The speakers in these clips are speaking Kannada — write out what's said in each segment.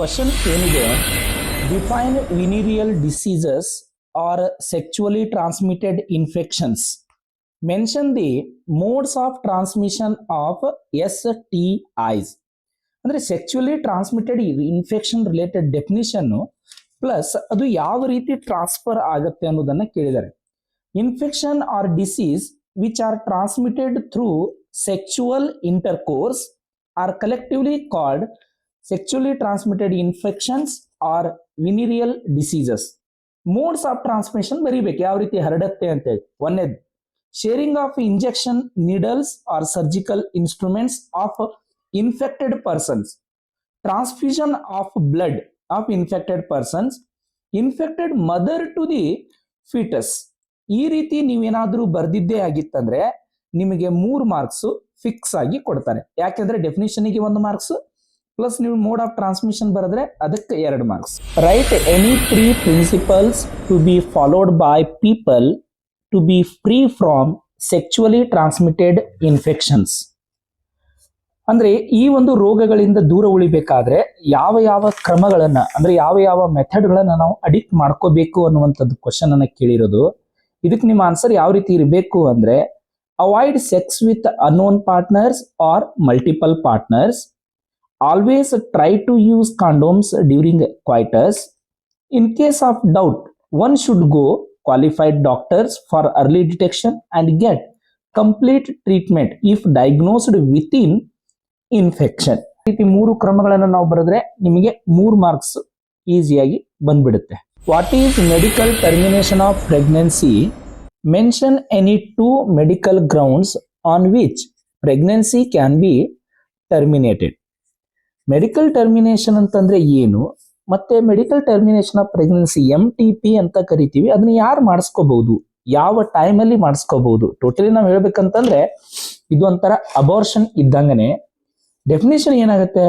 ಕ್ವಶನ್ ಏನಿದೆ, define venereal diseases are sexually transmitted infections, mention the modes of transmission of STIs. ಅಂದರೆ sexually transmitted infection related definition plus ಅದು ಯಾವ ರೀತಿ ಟ್ರಾನ್ಸ್ಫರ್ ಆಗುತ್ತೆ ಅನ್ನೋದನ್ನ ಕೇಳಿದ್ದಾರೆ. Infection or disease which are transmitted through sexual intercourse are collectively called sexually transmitted infections or venereal diseases. Modes of transmission ಬರಿಬೇಕು, ಯಾವ ರೀತಿ ಹರಡುತ್ತೆ ಅಂತೇಳಿ. ಒಂದೇದು sharing of injection needles or surgical instruments of infected persons, transfusion of blood of infected persons, infected mother to the fetus. ಈ ರೀತಿ ನೀವೇನಾದ್ರೂ ಬರ್ದಿದ್ದೇ ಆಗಿತ್ತಂದ್ರೆ ನಿಮಗೆ 3 ಮಾರ್ಕ್ಸ್ ಫಿಕ್ಸ್ ಆಗಿ ಕೊಡ್ತಾರೆ. ಯಾಕೆಂದ್ರೆ ಡೆಫಿನಿಷನ್ಗೆ 1 ಮಾರ್ಕ್ಸ್ ಪ್ಲಸ್ ನೀವು ಮೋಡ್ ಆಫ್ ಟ್ರಾನ್ಸ್ಮಿಷನ್ ಬರೆದ್ರೆ ಅದಕ್ಕೆ 2 marks. Right any 3 principles to be followed by people to be free from sexually transmitted infections. ಅಂದ್ರೆ ಈ ಒಂದು ರೋಗಗಳಿಂದ ದೂರ ಉಳಿಬೇಕಾದ್ರೆ ಯಾವ ಯಾವ ಕ್ರಮಗಳನ್ನ, ಅಂದ್ರೆ ಯಾವ ಯಾವ ಮೆಥಡ್ಗಳನ್ನ ನಾವು ಅಡಿಕ್ಟ್ ಮಾಡ್ಕೋಬೇಕು ಅನ್ನುವಂಥದ್ದು ಕ್ವಶನ್ ಅನ್ನ ಕೇಳಿರೋದು. ಇದಕ್ಕೆ ನಿಮ್ಮ ಆನ್ಸರ್ ಯಾವ ರೀತಿ ಇರಬೇಕು ಅಂದ್ರೆ, avoid sex with unknown partners are multiple partners, always try to use condoms during coitus. In case of doubt, one should go qualified doctors for early detection and get complete treatment if diagnosed within infection. ಈ 3 ಕ್ರಮಗಳನ್ನು ನಾವು ಬರೆದ್ರೆ ನಿಮಗೆ 3 ಮಾರ್ಕ್ಸ್ ಈಸಿಯಾಗಿ ಬಂದ್ಬಿಡುತ್ತೆ. What is medical termination of pregnancy? Mention any 2 medical grounds on which pregnancy can be terminated. Medical termination ಅಂತಂದ್ರೆ ಏನು, ಮತ್ತೆ medical termination of pregnancy MTP ಅಂತ ಕರಿತೀವಿ, ಅದನ್ನ ಯಾರು ಮಾಡಿಸ್ಕೋಬಹುದು, ಯಾವ ಟೈಮಲ್ಲಿ ಮಾಡಿಸ್ಕೋಬಹುದು? ಟೋಟಲಿ ನಾವು ಹೇಳ್ಬೇಕಂತಂದ್ರೆ ಇದು ಒಂಥರ ಅಬಾರ್ಷನ್ ಇದ್ದಂಗನೆ. ಡೆಫಿನೇಷನ್ ಏನಾಗುತ್ತೆ?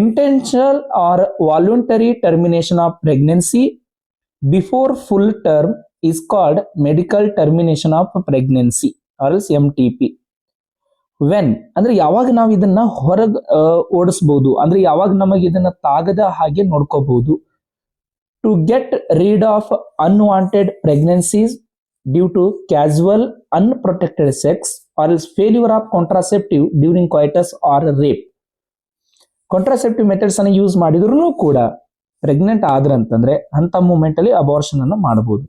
Intentional or voluntary termination of pregnancy before full term is called medical termination of pregnancy or else MTP. When ಅಂದ್ರೆ ಯಾವಾಗ ನಾವು ಇದನ್ನ ಹೊರಗೆ ಓಡಿಸಬಹುದು, ಅಂದ್ರೆ ಯಾವಾಗ ನಮಗೆ ಇದನ್ನ ತಾಗದ ಹಾಗೆ ನೋಡ್ಕೋಬಹುದು. To get rid of unwanted pregnancies due to casual unprotected sex or else failure of contraceptive during coitus or rape. Contraceptive methods ಅನ್ನು ಯೂಸ್ ಮಾಡಿದ್ರು ಕೂಡ ಪ್ರೆಗ್ನೆಂಟ್ ಆದ್ರಂತಂದ್ರೆ ಅಂತ ಮೂಮೆಂಟ್ ಅಲ್ಲಿ ಅಬಾರ್ಷನ್ ಅನ್ನು ಮಾಡಬಹುದು.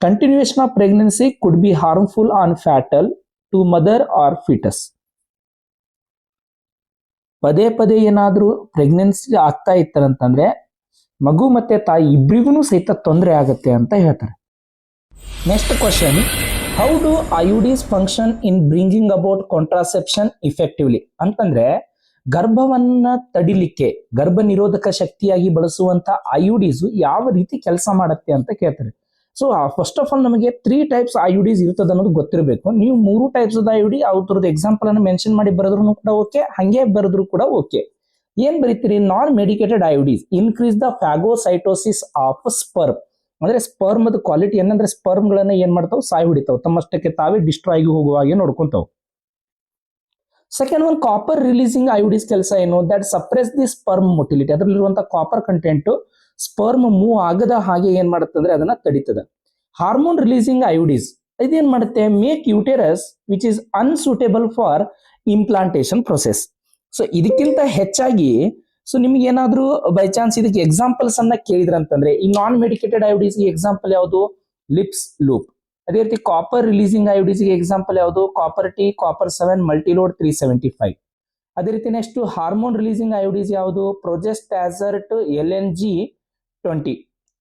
Continuation of pregnancy could be harmful on fatal to mother or foetus. ಪದೇ ಪದೇ ಏನಾದ್ರೂ ಪ್ರೆಗ್ನೆನ್ಸಿ ಆಗ್ತಾ ಇತ್ತಂತಂದ್ರೆ ಮಗು ಮತ್ತೆ ತಾಯಿ ಇಬ್ಬರಿಗೂ ಸಹಿತ ತೊಂದರೆ ಆಗುತ್ತೆ ಅಂತ ಹೇಳ್ತಾರೆ. Next question, how do IUDs function in bringing about contraception effectively? ಅಂತಂದ್ರೆ ಗರ್ಭವನ್ನ ತಡಿಲಿಕ್ಕೆ, ಗರ್ಭ ನಿರೋಧಕ ಶಕ್ತಿಯಾಗಿ ಬಳಸುವಂತ IUDs ಯಾವ ರೀತಿ ಕೆಲಸ ಮಾಡುತ್ತೆ ಅಂತ ಕೇಳ್ತಾರೆ. ಸೊ ಫಸ್ಟ್ ಆಫ್ ಆಲ್ ನಮಗೆ 3 ಟೈಪ್ಸ್ IUDs ಇರ್ತದೆ ಅನ್ನೋದು ಗೊತ್ತಿರಬೇಕು. ನೀವು 3 ಟೈಪ್ಸ್ IUD ಅವ್ರದ್ದು ಎಕ್ಸಾಂಪಲ್ ಅನ್ನು ಮೆನ್ಷನ್ ಮಾಡಿ ಬರೆದ್ರು ಕೂಡ ಓಕೆ, ಹಂಗೆ ಬರೆದ್ರು ಕೂಡ ಓಕೆ. ಏನ್ ಬರೀತೀರಿ? Non medicated IUDs increase the phagocytosis of sperm. ಅಂದ್ರೆ ಸ್ಪರ್ಮದ ಕ್ವಾಲಿಟಿ ಏನಂದ್ರೆ ಸ್ಪರ್ಮ್ ಗಳನ್ನ ಏನ್ ಮಾಡ್ತಾವ್? ಸಾಯಿ ಹೊಡಿತಾವ್, ತಮ್ಮಷ್ಟಕ್ಕೆ ತಾವೇ ಡಿಸ್ಟ್ರಾಯ್ ಆಗಿ ಹೋಗುವ ಹಾಗೆ ನೋಡ್ಕೊಂತಾವ್. Second one, copper releasing IUDs ಕೆಲಸ ಏನು? That suppress the sperm motility. ಅದರಲ್ಲಿರುವಂತಹ ಕಾಪರ್ ಕಂಟೆಂಟ್ ಸ್ಪರ್ಮ್ ಮೂವ್ ಆಗದ ಹಾಗೆ ಏನ್ ಮಾಡುತ್ತೆ ಅಂದ್ರೆ ಅದನ್ನ ತಡಿತದೆ. ಹಾರ್ಮೋನ್ ರಿಲೀಸಿಂಗ್ IUDs ಇದೇನ್ ಮಾಡುತ್ತೆ? Make uterus which is unsuitable for implantation process. So ಇದಕ್ಕಿಂತ ಹೆಚ್ಚಾಗಿ ಸೊ ನಿಮ್ಗೆ ಏನಾದ್ರೂ ಬೈ ಚಾನ್ಸ್ ಇದಕ್ಕೆ ಎಕ್ಸಾಂಪಲ್ಸ್ ಅನ್ನ ಕೇಳಿದ್ರಂತಂದ್ರೆ ಈ ನಾನ್ ಮೆಡಿಕೇಟೆಡ್ IUDs ಗೆ ಎಕ್ಸಾಂಪಲ್ ಯಾವುದು? Lips loop. ಅದೇ ರೀತಿ ಕಾಪರ್ ರಿಲೀಸಿಂಗ್ IUDs ಗೆ ಎಕ್ಸಾಂಪಲ್ ಯಾವುದು? Copper T, copper 7, ಮಲ್ಟಿಲೋಡ್ 375. ಅದೇ ರೀತಿ ನೆಕ್ಸ್ಟ್ ಹಾರ್ಮೋನ್ ರಿಲೀಸಿಂಗ್ IUDs ಯಾವುದು? ಪ್ರೊಜೆಸ್ಟಾಸರ್ಟ್ LNG20.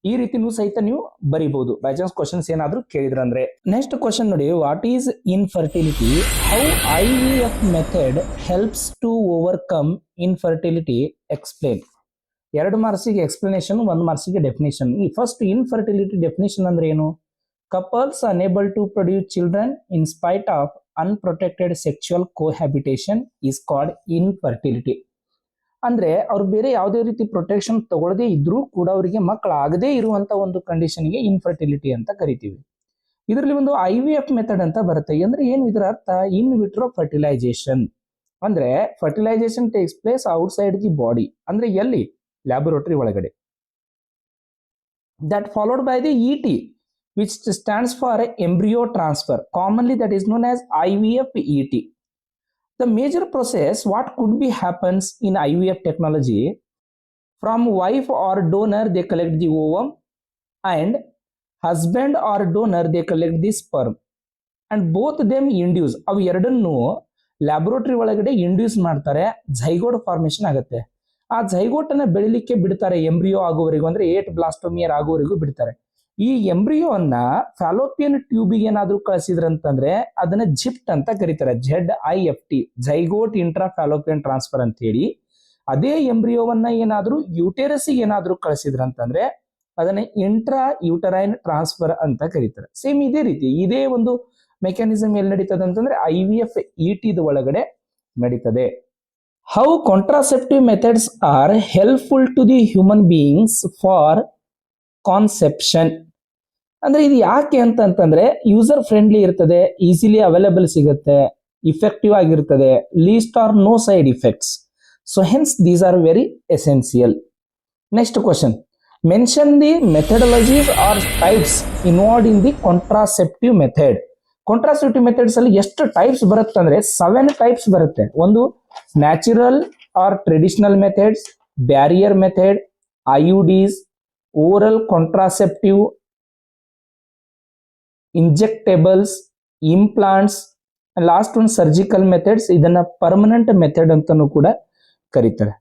ಈ ರೀತಿನೂ ಸಹಿತ ನೀವು ಬರೀಬಹುದು ಬೈ ಚಾನ್ಸ್ ಕ್ವಶನ್ಸ್ ಏನಾದ್ರೂ ಕೇಳಿದ್ರಂದ್ರೆ. ನೆಕ್ಸ್ಟ್ ಕ್ವಶನ್ ನೋಡಿ, what is infertility? How IVF method helps to overcome infertility? Explain. 2 ಮಾರ್ಕ್ಸಿಗೆ ಎಕ್ಸ್ಪ್ಲನೇಷನ್, 1 ಮಾರ್ಕ್ಸಿಗೆ ಡೆಫಿನೇಷನ್. ಈ ಫಸ್ಟ್ ಇನ್ಫರ್ಟಿಲಿಟಿ ಡೆಫಿನೇಷನ್ ಅಂದ್ರೆ ಏನು? Couples unable to produce children in spite of unprotected sexual cohabitation is called infertility. ಅಂದ್ರೆ ಅವ್ರು ಬೇರೆ ಯಾವುದೇ ರೀತಿ ಪ್ರೊಟೆಕ್ಷನ್ ತಗೊಳ್ಳದೇ ಇದ್ರೂ ಕೂಡ ಅವರಿಗೆ ಮಕ್ಕಳಾಗದೇ ಇರುವಂತ ಒಂದು ಕಂಡೀಷನ್ಗೆ ಇನ್ಫರ್ಟಿಲಿಟಿ ಅಂತ ಕರಿತೀವಿ. ಇದರಲ್ಲಿ ಒಂದು IVF ಮೆಥಡ್ ಅಂತ ಬರುತ್ತೆ. ಅಂದ್ರೆ ಏನು ಇದರ ಅರ್ಥ? In vitro fertilisation. ಅಂದ್ರೆ fertilisation takes place outside the body. ಅಂದ್ರೆ ಎಲ್ಲಿ? ಲ್ಯಾಬೊರೇಟರಿ ಒಳಗಡೆ. That followed by the ET, which stands for embryo transfer. Commonly that is known as IVF ET. The major process what could be happens in IVF technology, from wife or donor they collect the ovum, and husband or donor they collect the sperm, and both them induce, ಅವು ಎರಡನ್ನು ಲ್ಯಾಬೊರೇಟರಿ ಒಳಗಡೆ ಇಂಡ್ಯೂಸ್ ಮಾಡ್ತಾರೆ, ಝೈಗೋಟ್ ಫಾರ್ಮೇಶನ್ ಆಗುತ್ತೆ. ಆ ಝೈಗೋಟ್ ಅನ್ನ ಬೆಳಿಲಿಕ್ಕೆ ಬಿಡ್ತಾರೆ ಎಂಬ್ರಿಯೋ ಆಗುವವರೆಗೂ, ಅಂದ್ರೆ 8 ಬ್ಲಾಸ್ಟೋಮಿಯರ್ ಆಗುವವರೆಗೂ ಬಿಡ್ತಾರೆ. ಈ ಎಂಬ್ರಿಯೋ ಅನ್ನ ಫ್ಯಾಲೋಪಿಯನ್ ಟ್ಯೂಬಿಗೆ ಏನಾದ್ರೂ ಕಳಿಸಿದ್ರಂತಂದ್ರೆ ಅದನ್ನ ಜಿಪ್ಟ್ ಅಂತ ಕರೀತಾರೆ, ZIFT, zygote intra Fallopian transfer ಅಂತ ಹೇಳಿ. ಅದೇ ಎಂಬ್ರಿಯೋವನ್ನ ಏನಾದ್ರೂ ಯೂಟೆರಸ್ಗೆ ಏನಾದ್ರೂ ಕಳಿಸಿದ್ರಂತಂದ್ರೆ ಅದನ್ನ ಇಂಟ್ರಾ ಯೂಟರೈನ್ ಟ್ರಾನ್ಸ್ಫರ್ ಅಂತ ಕರೀತಾರೆ. ಸೇಮ್ ಇದೇ ರೀತಿ ಇದೇ ಒಂದು ಮೆಕ್ಯಾನಿಸಮ್ ಎಲ್ಲಿ ನಡೀತದೆ ಅಂತಂದ್ರೆ IVF ET ಒಳಗಡೆ ನಡೀತದೆ. How contraceptive methods are helpful to the human beings for conception. ಅಂದ್ರೆ ಇದು ಯಾಕೆ ಅಂತಂತಂದ್ರೆ ಯೂಸರ್ ಫ್ರೆಂಡ್ಲಿ ಇರ್ತದೆ, ಈಸಿಲಿ ಅವೈಲೇಬಲ್ ಸಿಗುತ್ತೆ, ಇಫೆಕ್ಟಿವ್ ಆಗಿರ್ತದೆ, least or no side effects. So hence these are very essential. Next question, mention the methodologies or types involved in the contraceptive method. Contraceptive methods ಅಲ್ಲಿ ಎಷ್ಟು ಟೈಪ್ಸ್ ಬರುತ್ತೆ ಅಂದ್ರೆ 7 ಟೈಪ್ಸ್ ಬರುತ್ತೆ. ಒಂದು natural or traditional methods, barrier method, IUDs, oral contraceptive, ಇಂಜೆಕ್ಟೇಬಲ್ಸ್, implants, last ಒಂದು ಸರ್ಜಿಕಲ್ ಮೆಥಡ್ಸ್. ಇದನ್ನ ಪರ್ಮನೆಂಟ್ ಮೆಥಡ್ ಅಂತಾನೂ ಕೂಡ ಕರೀತಾರೆ.